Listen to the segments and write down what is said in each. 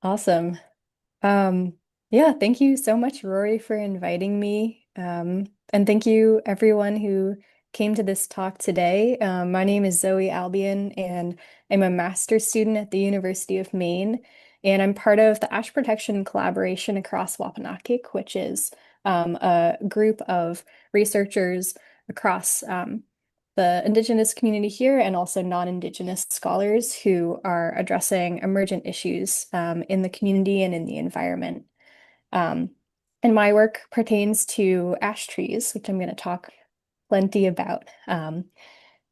Awesome. Um, yeah, thank you so much, Rory, for inviting me. And thank you everyone who came to this talk today. My name is Zoe Albion, and I'm a master's student at the University of Maine. And I'm part of the Ash Protection Collaboration across Wapanakik, which is a group of researchers across the Indigenous community here and also non-Indigenous scholars who are addressing emergent issues in the community and in the environment. Um, and my work pertains to ash trees, which I'm going to talk plenty about.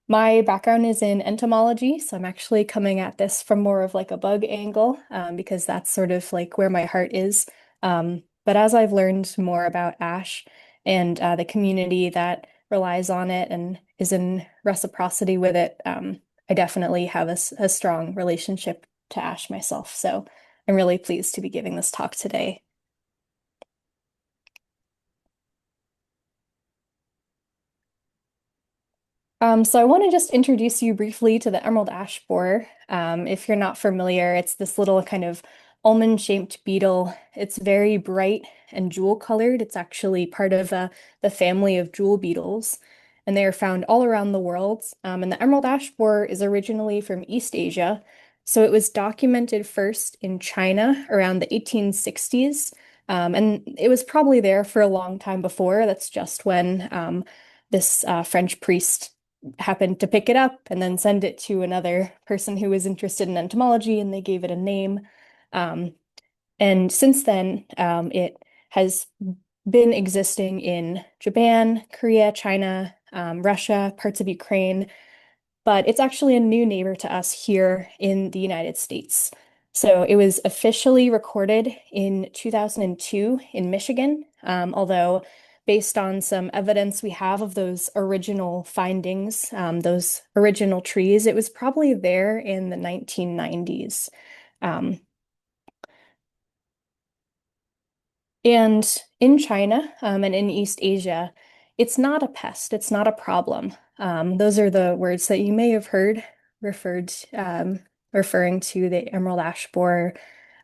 My background is in entomology, so I'm actually coming at this from more of like a bug angle because that's sort of like where my heart is. But as I've learned more about ash and the community that relies on it and is in reciprocity with it, I definitely have a strong relationship to ash myself. So I'm really pleased to be giving this talk today. So I want to just introduce you briefly to the emerald ash borer. If you're not familiar, it's this little kind of almond-shaped beetle. It's very bright and jewel-colored. It's actually part of the family of jewel beetles, and they are found all around the world. And the emerald ash borer is originally from East Asia. So it was documented first in China around the 1860s. And it was probably there for a long time before. That's just when this French priest happened to pick it up and then send it to another person who was interested in entomology, and they gave it a name. Um, and since then, it has been existing in Japan, Korea, China, Russia, parts of Ukraine, but it's actually a new neighbor to us here in the United States. So it was officially recorded in 2002 in Michigan, although based on some evidence we have of those original findings, those original trees, it was probably there in the 1990s. Um, And in China, and in East Asia, it's not a pest, it's not a problem. Those are the words that you may have heard referred referring to the emerald ash borer.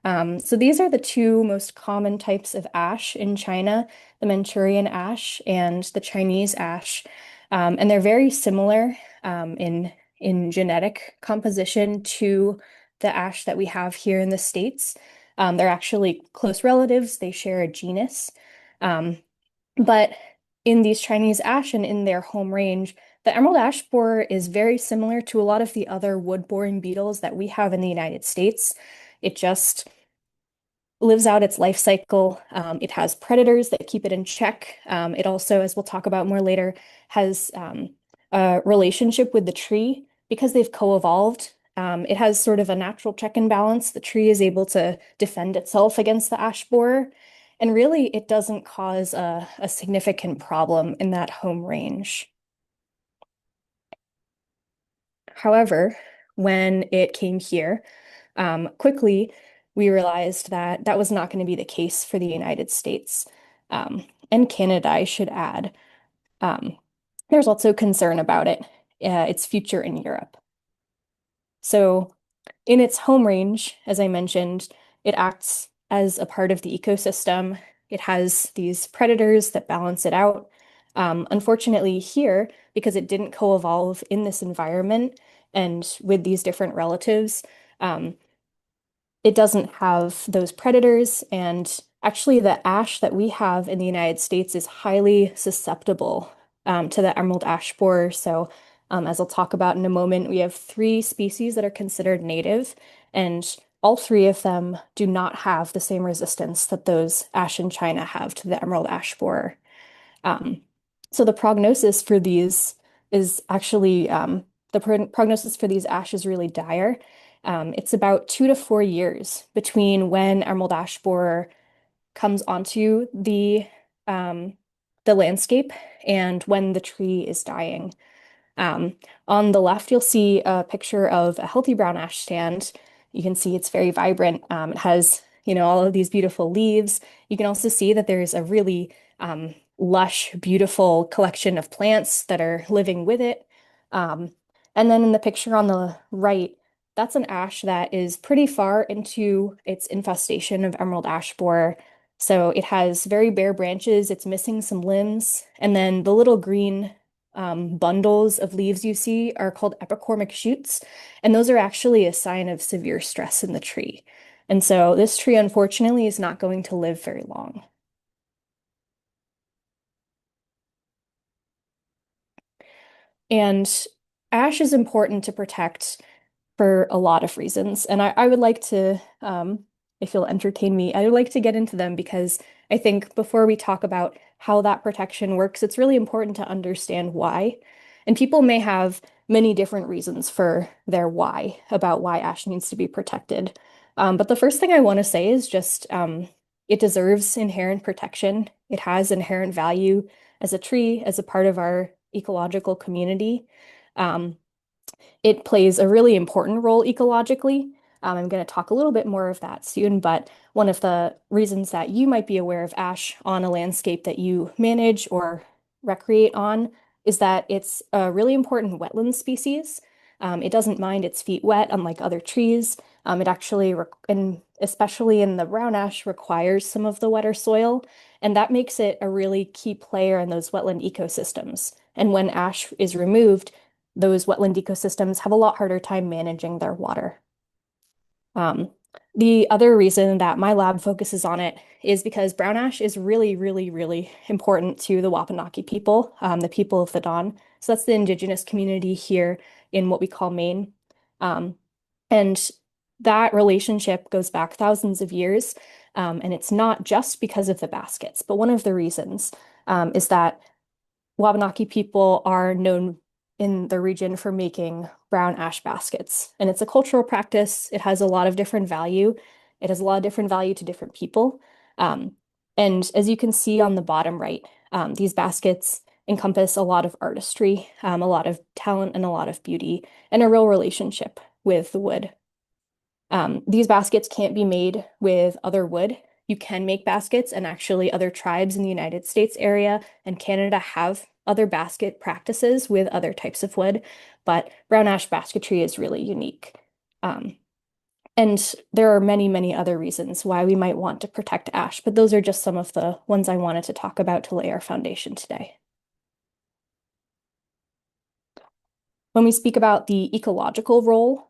So these are the two most common types of ash in China, the Manchurian ash and the Chinese ash. And they're very similar in genetic composition to the ash that we have here in the States. They're actually close relatives. They share a genus. Um, but in these Chinese ash and in their home range, the emerald ash borer is very similar to a lot of the other wood-boring beetles that we have in the United States. It just lives out its life cycle. It has predators that keep it in check. It also, as we'll talk about more later, has a relationship with the tree because they've co-evolved. It has sort of a natural check and balance. The tree is able to defend itself against the ash borer. And really, it doesn't cause a significant problem in that home range. However, when it came here, quickly we realized that that was not going to be the case for the United States and Canada, I should add. Um, there's also concern about its future in Europe. So, in its home range, as I mentioned, it acts as a part of the ecosystem. It has these predators that balance it out. Unfortunately, here, because it didn't co-evolve in this environment and with these different relatives, um, it doesn't have those predators. And actually, the ash that we have in the United States is highly susceptible to the emerald ash borer. So, as I'll talk about in a moment, we have three species that are considered native, and all three of them do not have the same resistance that those ash in China have to the emerald ash borer. Um, so the prognosis for these is actually prognosis for these ash is really dire. It's about 2 to 4 years between when emerald ash borer comes onto um, the landscape and when the tree is dying. On the left, you'll see a picture of a healthy brown ash stand. You can see it's very vibrant. It has, all of these beautiful leaves. You can also see that there's a really lush, beautiful collection of plants that are living with it. Um, and then in the picture on the right, That's an ash that is pretty far into its infestation of emerald ash borer. So it has very bare branches, it's missing some limbs, and then the little green bundles of leaves you see are called epicormic shoots, and those are actually a sign of severe stress in the tree. And so this tree, unfortunately, is not going to live very long. And ash is important to protect for a lot of reasons. And I would like to, if you'll entertain me, I would like to get into them because I think before we talk about how that protection works, it's really important to understand why. And people may have many different reasons for their why, about why ash needs to be protected. But the first thing I want to say is just it deserves inherent protection. It has inherent value as a tree, as a part of our ecological community. Um, it plays a really important role ecologically. I'm going to talk a little bit more of that soon, but one of the reasons that you might be aware of ash on a landscape that you manage or recreate on is that it's a really important wetland species. It doesn't mind its feet wet, unlike other trees. It actually, and especially in the brown ash, requires some of the wetter soil, and that makes it a really key player in those wetland ecosystems. And when ash is removed, those wetland ecosystems have a lot harder time managing their water. Um, the other reason that my lab focuses on it is because brown ash is really, really, really important to the Wapanaki people, the people of the Don. So that's the indigenous community here in what we call Maine. Um, and that relationship goes back thousands of years. And it's not just because of the baskets, but one of the reasons is that Wabanaki people are known in the region for making brown ash baskets. And it's a cultural practice. It has a lot of different value. It has a lot of different value to different people. Um, and as you can see on the bottom right, these baskets encompass a lot of artistry, a lot of talent, and a lot of beauty, and a real relationship with the wood. These baskets can't be made with other wood. You can make baskets, and actually, other tribes in the United States area and Canada have other basket practices with other types of wood, but brown ash basketry is really unique. Um, and there are many, many other reasons why we might want to protect ash, but those are just some of the ones I wanted to talk about to lay our foundation today. When we speak about the ecological role,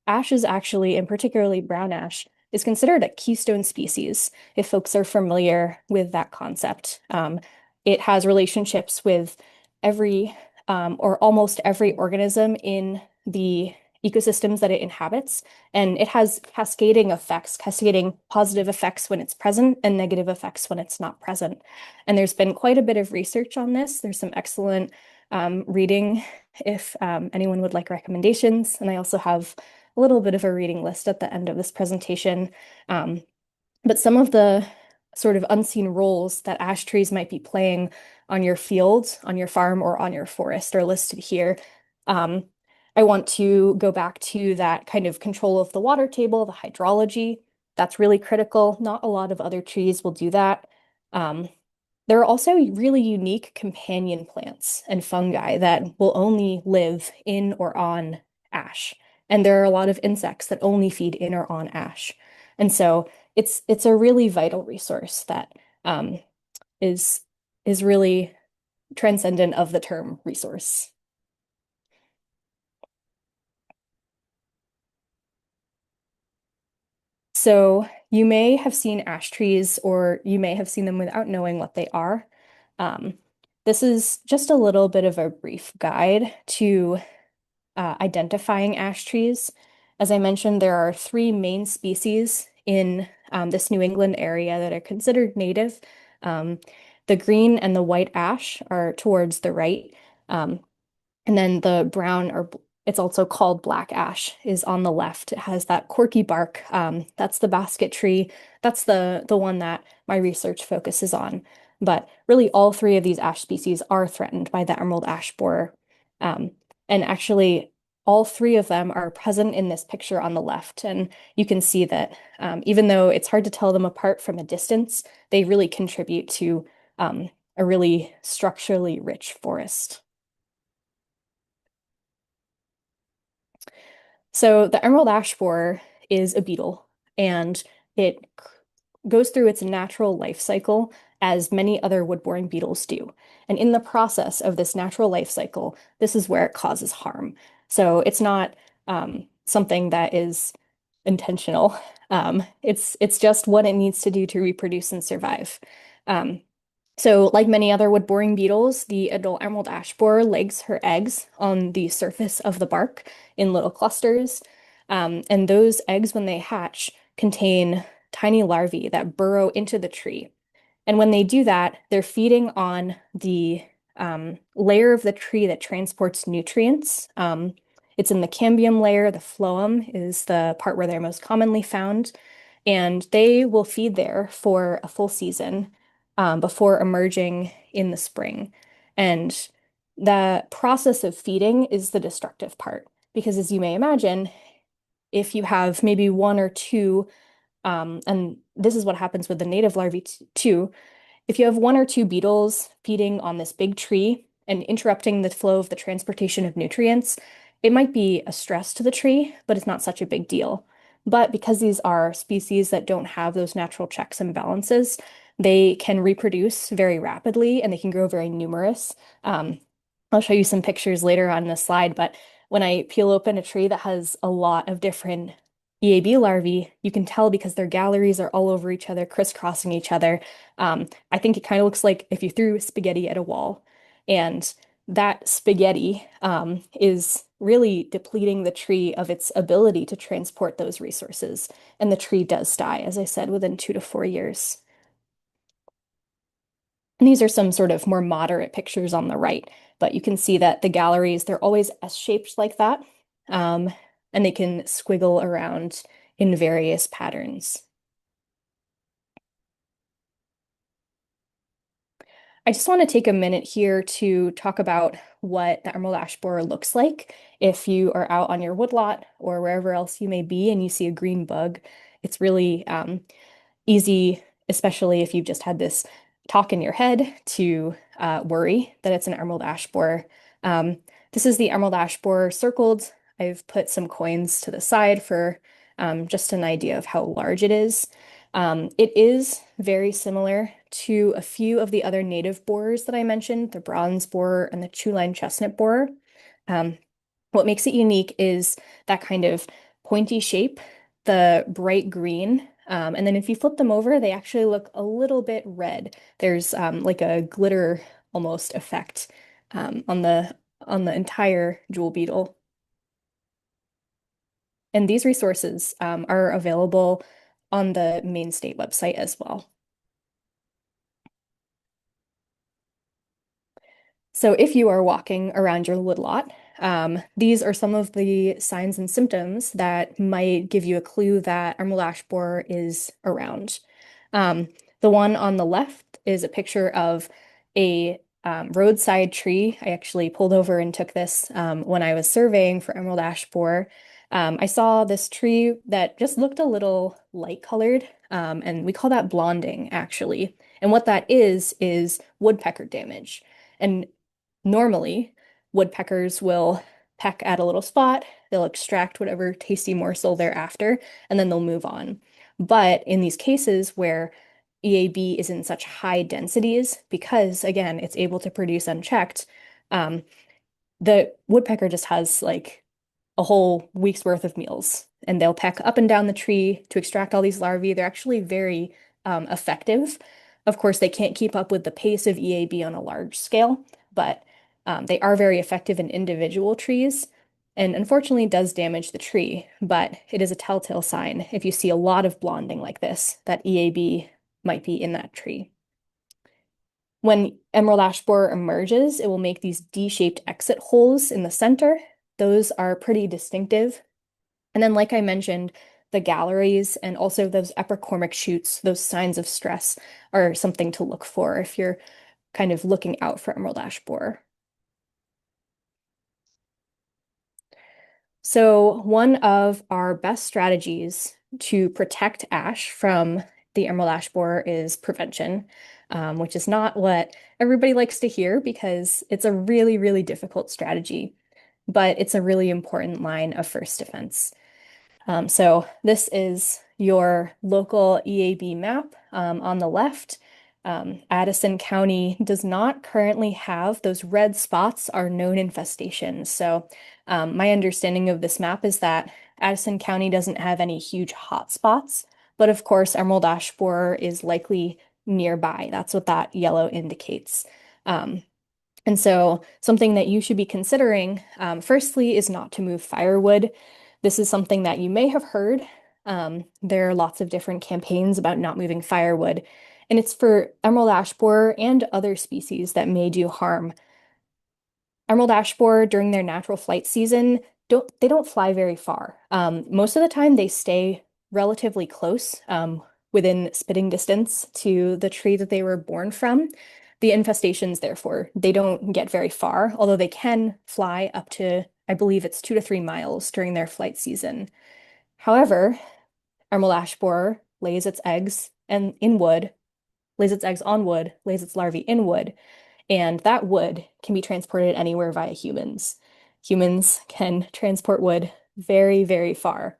ash is actually, and particularly brown ash, is considered a keystone species, if folks are familiar with that concept. It has relationships with every or almost every organism in the ecosystems that it inhabits, and it has cascading effects, cascading positive effects when it's present and negative effects when it's not present. And there's been quite a bit of research on this. There's some excellent reading if anyone would like recommendations. And I also have a little bit of a reading list at the end of this presentation. Um, but some of the sort of unseen roles that ash trees might be playing on your field, on your farm, or on your forest are listed here. Um, I want to go back to that kind of control of the water table, the hydrology. That's really critical. Not a lot of other trees will do that. Um, there are also really unique companion plants and fungi that will only live in or on ash. And there are a lot of insects that only feed in or on ash. And so it's a really vital resource that um, is is really transcendent of the term resource. So you may have seen ash trees or you may have seen them without knowing what they are. Um, this is just a little bit of a brief guide to identifying ash trees. As I mentioned, there are three main species in this New England area that are considered native. Um, the green and the white ash are towards the right. Um, and then the brown, or it's also called black ash, is on the left. It has that corky bark. That's the basket tree. That's the one that my research focuses on. But really, all three of these ash species are threatened by the emerald ash borer. Um, and actually, all three of them are present in this picture on the left. And you can see that even though it's hard to tell them apart from a distance, they really contribute to a really structurally rich forest. So the emerald ash borer is a beetle, and it goes through its natural life cycle as many other wood-boring beetles do. And in the process of this natural life cycle, this is where it causes harm. So it's not something that is intentional. It's just what it needs to do to reproduce and survive. Um, so, like many other wood-boring beetles, the adult emerald ash borer lays her eggs on the surface of the bark in little clusters. And those eggs, when they hatch, contain tiny larvae that burrow into the tree. And when they do that, they're feeding on the layer of the tree that transports nutrients. It's in the cambium layer. The phloem is the part where they're most commonly found. And they will feed there for a full season before emerging in the spring. And the process of feeding is the destructive part. Because as you may imagine, if you have maybe one or two, and this is what happens with the native larvae too, if you have one or two beetles feeding on this big tree and interrupting the flow of the transportation of nutrients, it might be a stress to the tree, but it's not such a big deal. But because these are species that don't have those natural checks and balances, they can reproduce very rapidly and they can grow very numerous. I'll show you some pictures later on in the slide, but when I peel open a tree that has a lot of different EAB larvae, you can tell because their galleries are all over each other, crisscrossing each other. I think it kind of looks like if you threw spaghetti at a wall, and that spaghetti is really depleting the tree of its ability to transport those resources. And the tree does die, as I said, within 2 to 4 years. And these are some sort of more moderate pictures on the right, but you can see that the galleries, they're always S-shaped like that, um, and they can squiggle around in various patterns. I just want to take a minute here to talk about what the emerald ash borer looks like. If you are out on your woodlot or wherever else you may be and you see a green bug, it's really easy, especially if you've just had this talk in your head, to worry that it's an emerald ash borer. Um, this is the emerald ash borer circled. I've put some coins to the side for just an idea of how large it is. It is very similar to a few of the other native borers that I mentioned, the bronze borer and the two-line chestnut borer. Um, what makes it unique is that kind of pointy shape, the bright green. And then if you flip them over, they actually look a little bit red. There's like a glitter almost effect on the entire jewel beetle. And these resources are available on the Maine State website as well. So if you are walking around your woodlot, these are some of the signs and symptoms that might give you a clue that emerald ash borer is around. The one on the left is a picture of a roadside tree. I actually pulled over and took this when I was surveying for emerald ash borer. I saw this tree that just looked a little light colored, and we call that blonding actually. And what that is woodpecker damage. And normally, woodpeckers will peck at a little spot, they'll extract whatever tasty morsel they're after, and then they'll move on. But in these cases where EAB is in such high densities, because again, it's able to produce unchecked, um, the woodpecker just has like a whole week's worth of meals, and they'll peck up and down the tree to extract all these larvae. They're actually very effective. Of course, they can't keep up with the pace of EAB on a large scale, but they are very effective in individual trees. And unfortunately, does damage the tree, but it is a telltale sign if you see a lot of blonding like this, that EAB might be in that tree. When emerald ash borer emerges, it will make these D-shaped exit holes in the center. Those are pretty distinctive. And then, like I mentioned, the galleries and also those epicormic shoots, those signs of stress, are something to look for if you're kind of looking out for emerald ash borer. So one of our best strategies to protect ash from the emerald ash borer is prevention, which is not what everybody likes to hear because it's a really, really difficult strategy. but it's a really important line of first defense. So this is your local EAB map on the left. Addison County does not currently have those red spots are known infestations. So my understanding of this map is that Addison County doesn't have any huge hot spots, but of course Emerald ash borer is likely nearby. That's what that yellow indicates. Um, and so, something that you should be considering, firstly, is not to move firewood. This is something that you may have heard. There are lots of different campaigns about not moving firewood, and it's for emerald ash borer and other species that may do harm. Emerald ash borer during their natural flight season don't fly very far. Most of the time they stay relatively close, within spitting distance to the tree that they were born from. The infestations, therefore, they don't get very far, although they can fly up to, I believe it's 2 to 3 miles during their flight season. However, emerald ash borer lays its eggs and in wood, lays its eggs on wood, lays its larvae in wood, and that wood can be transported anywhere via humans. Humans can transport wood very, very far.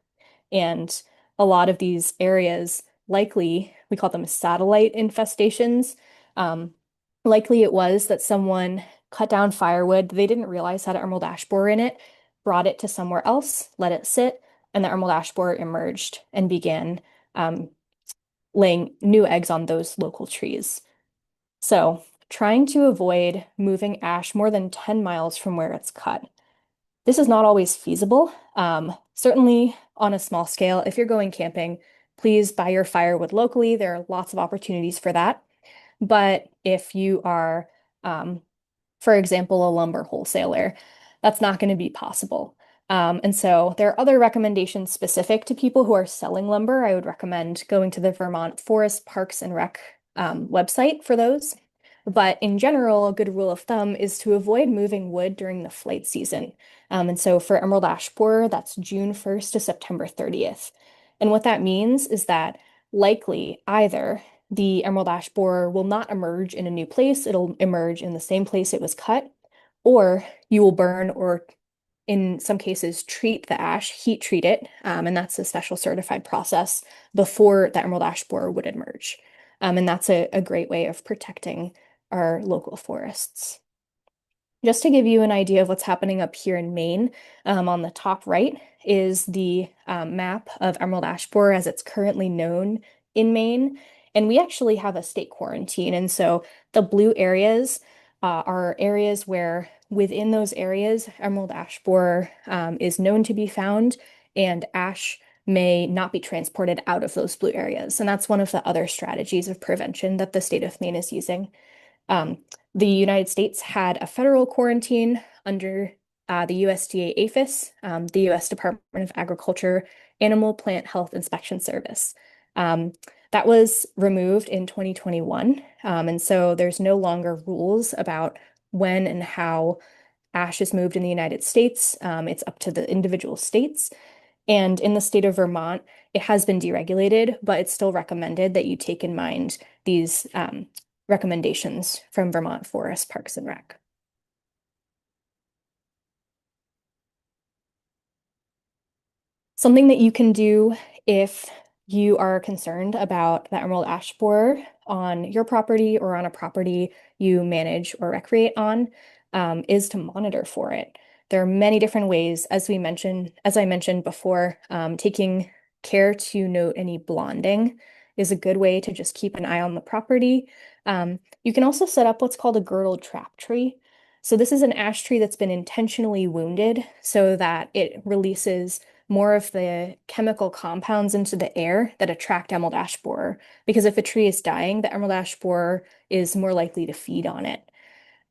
And a lot of these areas, likely, we call them satellite infestations. Um, Likely it was that someone cut down firewood. They didn't realize had emerald ash borer in it, brought it to somewhere else, let it sit, and the emerald ash borer emerged and began um, laying new eggs on those local trees. So, trying to avoid moving ash more than 10 miles from where it's cut. This is not always feasible. Certainly on a small scale, if you're going camping, please buy your firewood locally. There are lots of opportunities for that. But if you are, um, for example, a lumber wholesaler, that's not going to be possible. And so there are other recommendations specific to people who are selling lumber. I would recommend going to the Vermont Forest Parks and Rec website for those. But in general, a good rule of thumb is to avoid moving wood during the flight season. And so for emerald ash borer, that's June 1st to September 30th. And what that means is that likely either the emerald ash borer will not emerge in a new place, it'll emerge in the same place it was cut, or you will burn or in some cases treat the ash, heat treat it, and that's a special certified process before the emerald ash borer would emerge. And that's a great way of protecting our local forests. Just to give you an idea of what's happening up here in Maine, on the top right is the map of emerald ash borer as it's currently known in Maine. And we actually have a state quarantine. And so the blue areas are areas where within those areas, emerald ash borer is known to be found, and ash may not be transported out of those blue areas. And that's one of the other strategies of prevention that the state of Maine is using. Um, the United States had a federal quarantine under the USDA APHIS, the U.S. Department of Agriculture Animal Plant Health Inspection Service. That was removed in 2021. And so there's no longer rules about when and how ash is moved in the United States. It's up to the individual states. And in the state of Vermont, it has been deregulated, but it's still recommended that you take in mind these recommendations from Vermont Forest Parks and Rec. Something that you can do if you are concerned about the emerald ash borer on your property or on a property you manage or recreate on, is to monitor for it. There are many different ways, as I mentioned before, taking care to note any blonding is a good way to just keep an eye on the property. You can also set up what's called a girdled trap tree. So this is an ash tree that's been intentionally wounded so that it releases more of the chemical compounds into the air that attract emerald ash borer. Because if a tree is dying, the emerald ash borer is more likely to feed on it.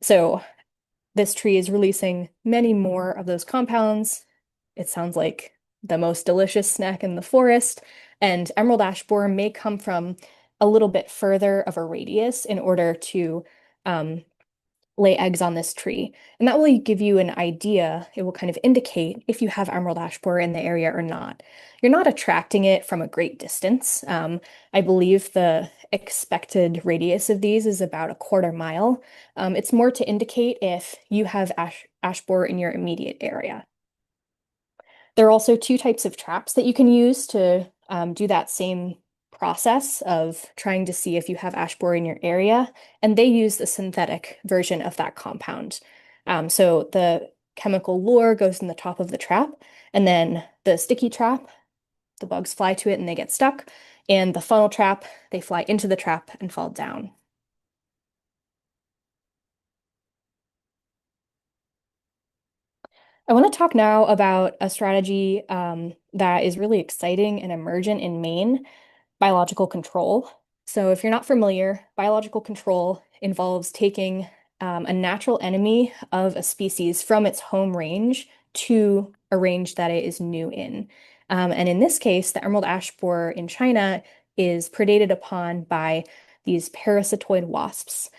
So this tree is releasing many more of those compounds. It sounds like the most delicious snack in the forest. And emerald ash borer may come from a little bit further of a radius in order to lay eggs on this tree. And that will give you an idea. It will kind of indicate if you have emerald ash borer in the area or not. You're not attracting it from a great distance. I believe the expected radius of these is about a quarter mile. It's more to indicate if you have ash borer in your immediate area. There are also two types of traps that you can use to do that same process of trying to see if you have ash borer in your area, and they use the synthetic version of that compound. So the chemical lure goes in the top of the trap, and then the sticky trap, the bugs fly to it and they get stuck, and the funnel trap, they fly into the trap and fall down. I want to talk now about a strategy that is really exciting and emergent in Maine, biological control. So, if you're not familiar, biological control involves taking a natural enemy of a species from its home range to a range that it is new in. And in this case, the emerald ash borer in China is predated upon by these parasitoid wasps.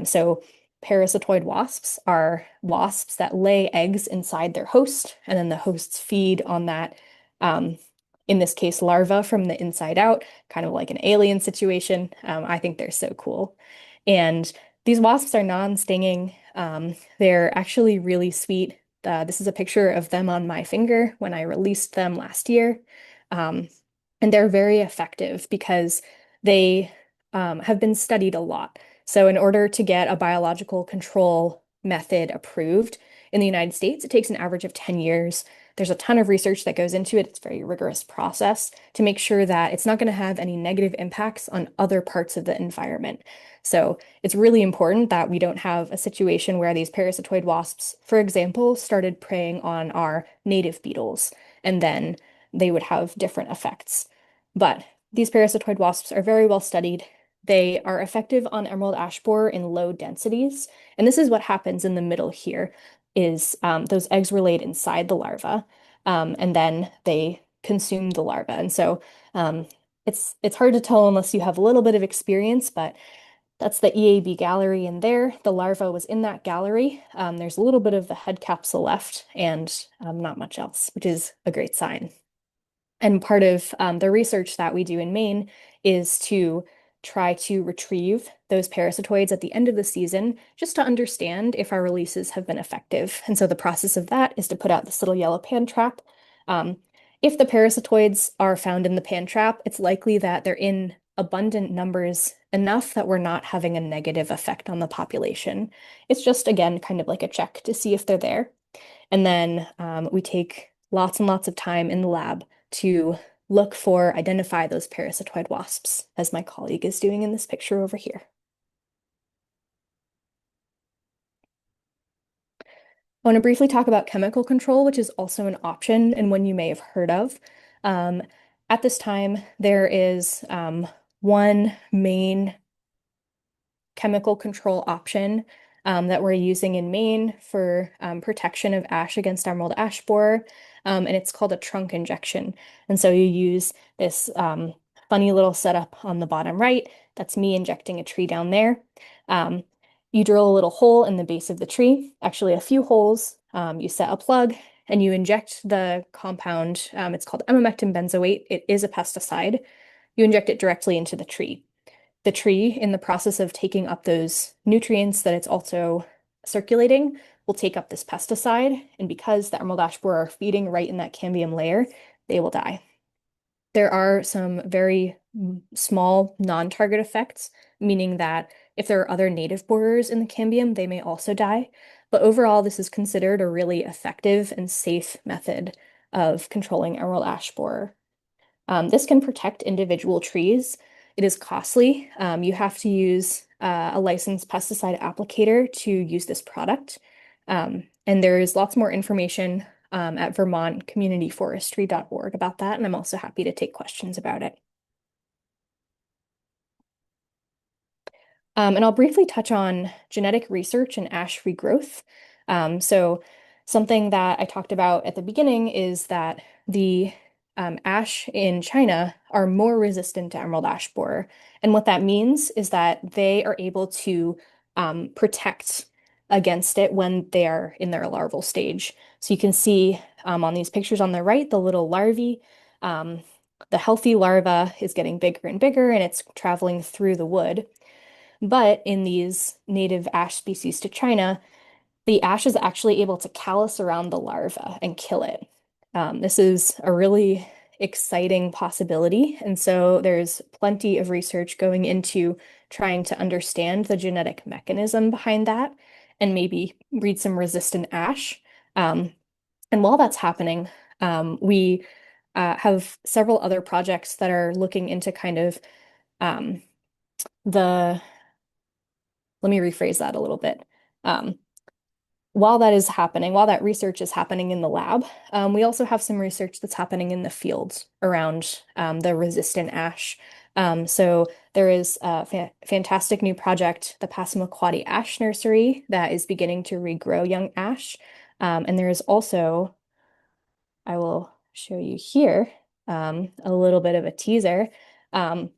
So, parasitoid wasps are wasps that lay eggs inside their host, and then the hosts feed on that, in this case, larva from the inside out, kind of like an alien situation. I think they're so cool. And these wasps are non-stinging. They're actually really sweet. This is a picture of them on my finger when I released them last year. Um, and they're very effective because they have been studied a lot. So, in order to get a biological control method approved in the United States, it takes an average of 10 years. There's a ton of research that goes into it. It's a very rigorous process to make sure that it's not going to have any negative impacts on other parts of the environment. So, it's really important that we don't have a situation where these parasitoid wasps, for example, started preying on our native beetles, and then they would have different effects. But these parasitoid wasps are very well studied. They are effective on emerald ash borer in low densities. And this is what happens in the middle here is those eggs were laid inside the larva, and then they consume the larva. And so it's hard to tell unless you have a little bit of experience, but that's the EAB gallery in there. The larva was in that gallery. There's a little bit of the head capsule left and not much else, which is a great sign. And part of the research that we do in Maine is to try to retrieve those parasitoids at the end of the season just to understand if our releases have been effective. And so the process of that is to put out this little yellow pan trap. Um, if the parasitoids are found in the pan trap, it's likely that they're in abundant numbers enough that we're not having a negative effect on the population. It's just, again, kind of like a check to see if they're there. And then we take lots and lots of time in the lab to look for, identify those parasitoid wasps, as my colleague is doing in this picture over here. I want to briefly talk about chemical control, which is also an option and one you may have heard of. Um, at this time, there is one main chemical control option that we're using in Maine for protection of ash against emerald ash borer, and it's called a trunk injection. And so you use this funny little setup on the bottom right. That's me injecting a tree down there. Um, you drill a little hole in the base of the tree, actually a few holes. You set a plug and you inject the compound. It's called emamectin benzoate. It is a pesticide. You inject it directly into the tree. The tree, in the process of taking up those nutrients that it's also circulating, will take up this pesticide. And because the emerald ash borer are feeding right in that cambium layer, they will die. There are some very small non-target effects, meaning that if there are other native borers in the cambium, they may also die. But overall, this is considered a really effective and safe method of controlling emerald ash borer. This can protect individual trees. It is costly. You have to use a licensed pesticide applicator to use this product. And there's lots more information at vermontcommunityforestry.org about that, and I'm also happy to take questions about it. And I'll briefly touch on genetic research and ash regrowth. So something that I talked about at the beginning is that the ash in China are more resistant to emerald ash borer. And what that means is that they are able to protect against it when they are in their larval stage. So you can see on these pictures on the right, the little larvae. The healthy larva is getting bigger and bigger, and it's traveling through the wood. But in these native ash species to China, the ash is actually able to callus around the larva and kill it. This is a really exciting possibility. And so there's plenty of research going into trying to understand the genetic mechanism behind that and maybe breed some resistant ash. Um, and while that's happening, we have several other projects that are looking into kind of um, the, let me rephrase that a little bit. Um, while that is happening, while that research is happening in the lab, we also have some research that's happening in the field around the resistant ash. So there is a fantastic new project, the Passamaquoddy Ash Nursery, that is beginning to regrow young ash. And there is also, I will show you here, a little bit of a teaser. Um,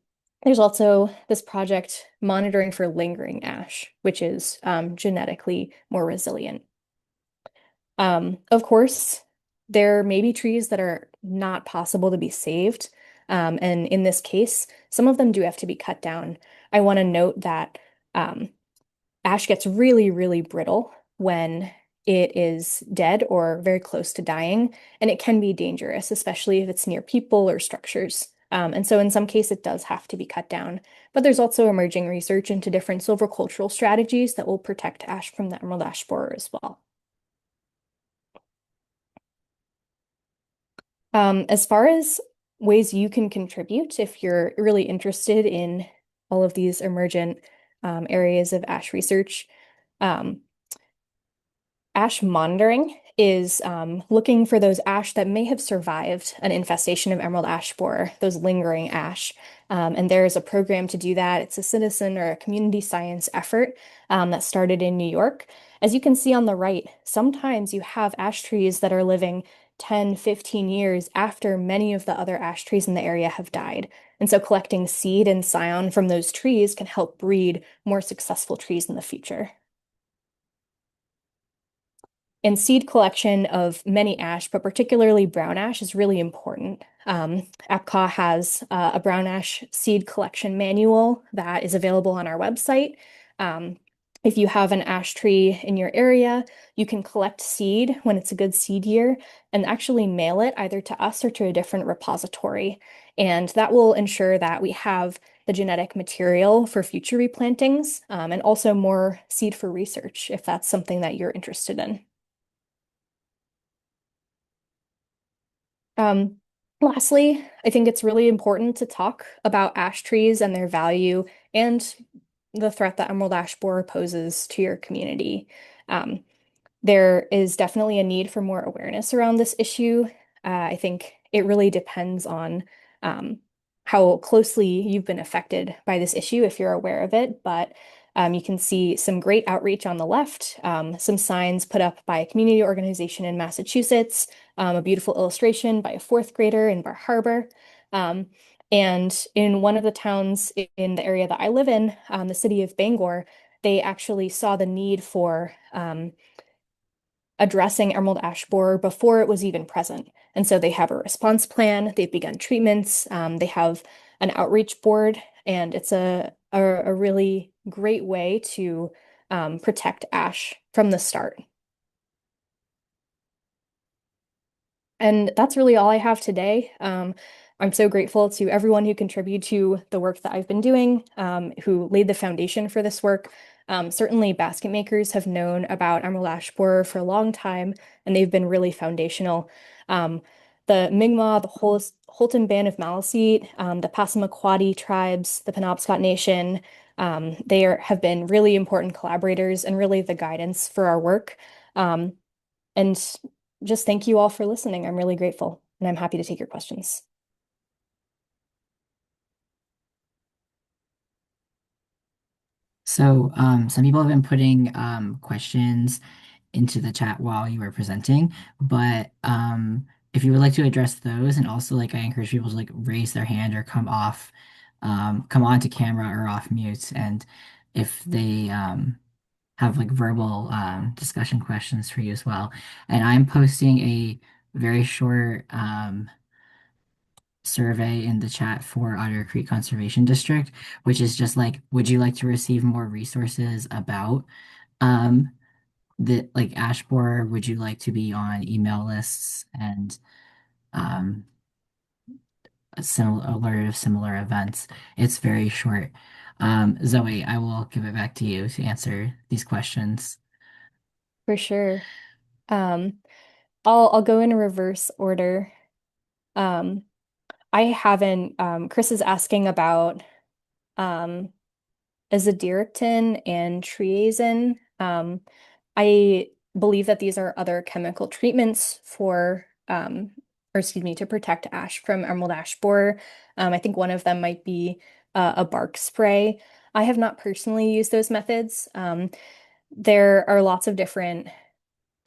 there's also this project monitoring for lingering ash, which is genetically more resilient. Of course, there may be trees that are not possible to be saved. And in this case, some of them do have to be cut down. I want to note that um, ash gets really, really brittle when it is dead or very close to dying, and it can be dangerous, especially if it's near people or structures. And so in some cases, it does have to be cut down. But there's also emerging research into different silvicultural strategies that will protect ash from the emerald ash borer as well. As far as ways you can contribute, if you're really interested in all of these emergent areas of ash research, um, ash monitoring is looking for those ash that may have survived an infestation of emerald ash borer, those lingering ash. And there is a program to do that. It's a citizen or a community science effort that started in New York. As you can see on the right, sometimes you have ash trees that are living 10, 15 years after many of the other ash trees in the area have died. And so collecting seed and scion from those trees can help breed more successful trees in the future. And seed collection of many ash, but particularly brown ash, is really important. APCAW has a brown ash seed collection manual that is available on our website. Um, if you have an ash tree in your area, you can collect seed when it's a good seed year and actually mail it either to us or to a different repository. And that will ensure that we have the genetic material for future replantings, and also more seed for research if that's something that you're interested in. Um, Lastly, I think it's really important to talk about ash trees and their value and the threat that emerald ash borer poses to your community. Um, there is definitely a need for more awareness around this issue. I think it really depends on um, how closely you've been affected by this issue if you're aware of it. But you can see some great outreach on the left, some signs put up by a community organization in Massachusetts, a beautiful illustration by a fourth grader in Bar Harbor. Um, and in one of the towns in the area that I live in, the city of Bangor, they actually saw the need for addressing emerald ash borer before it was even present. And so they have a response plan, they've begun treatments, they have an outreach board, and it's a really great way to protect ash from the start. And that's really all I have today. I'm so grateful to everyone who contributed to the work that I've been doing, who laid the foundation for this work. Certainly, basketmakers have known about emerald ash borer for a long time, and they've been really foundational. Um, the Mi'kmaq, the Holton Band of Maliseet, the Passamaquoddy tribes, the Penobscot Nation, have been really important collaborators and really the guidance for our work. Um, and just thank you all for listening. I'm really grateful, and I'm happy to take your questions. So, some people have been putting questions into the chat while you were presenting, but if you would like to address those, and also like I encourage people to like raise their hand or come onto camera or off mute, and if they have like verbal discussion questions for you as well. And I'm posting a very short survey in the chat for Otter Creek Conservation District, which is just like, would you like to receive more resources about um, the like ash borer, would you like to be on email lists and um, a similar alert of similar events? It's very short. Zoe, I will give it back to you to answer these questions. For sure. Um, I'll go in reverse order. Um, I haven't, Chris is asking about um, azadirachtin and triazine. I believe that these are other chemical treatments for, or excuse me, to protect ash from emerald ash borer. I think one of them might be a bark spray. I have not personally used those methods. There are lots of different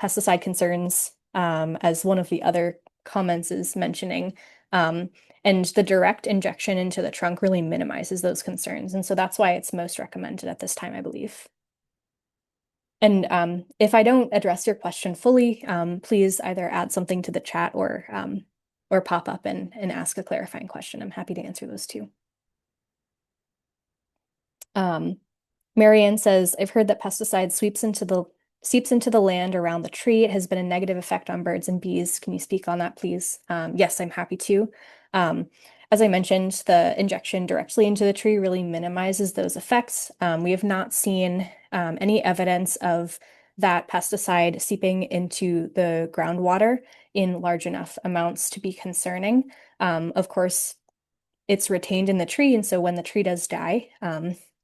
pesticide concerns, as one of the other comments is mentioning. Um, and the direct injection into the trunk really minimizes those concerns. And so that's why it's most recommended at this time, I believe. And if I don't address your question fully, please either add something to the chat or pop up and ask a clarifying question. I'm happy to answer those too. Um, Marianne says, I've heard that pesticide seeps into the land around the tree. It has been a negative effect on birds and bees. Can you speak on that, please? Yes, I'm happy to. Um, as I mentioned, the injection directly into the tree really minimizes those effects. We have not seen any evidence of that pesticide seeping into the groundwater in large enough amounts to be concerning. Of course, it's retained in the tree, and so when the tree does die,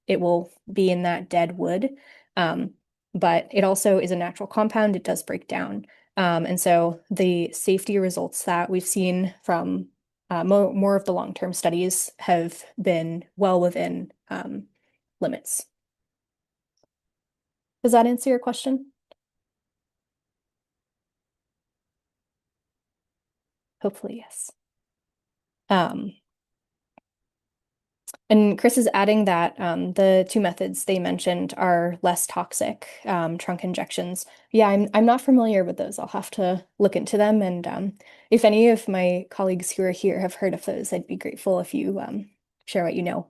it will be in that dead wood. Um, but it also is a natural compound, it does break down. And so the safety results that we've seen from more of the long-term studies have been well within limits. Does that answer your question? Hopefully, yes. Um, And Chris is adding that the two methods they mentioned are less toxic, trunk injections. Yeah, I'm not familiar with those. I'll have to look into them. And if any of my colleagues who are here have heard of those, I'd be grateful if you share what you know.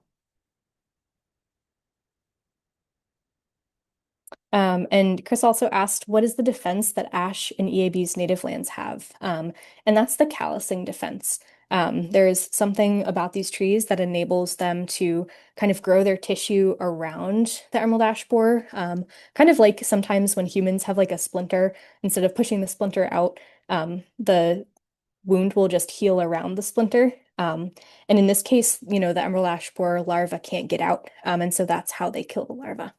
And Chris also asked, what is the defense that ash in EAB's native lands have? And that's the callousing defense. There is something about these trees that enables them to kind of grow their tissue around the emerald ash borer. Kind of like sometimes when humans have like a splinter, instead of pushing the splinter out, the wound will just heal around the splinter. And in this case, the emerald ash borer larva can't get out. And so that's how they kill the larva.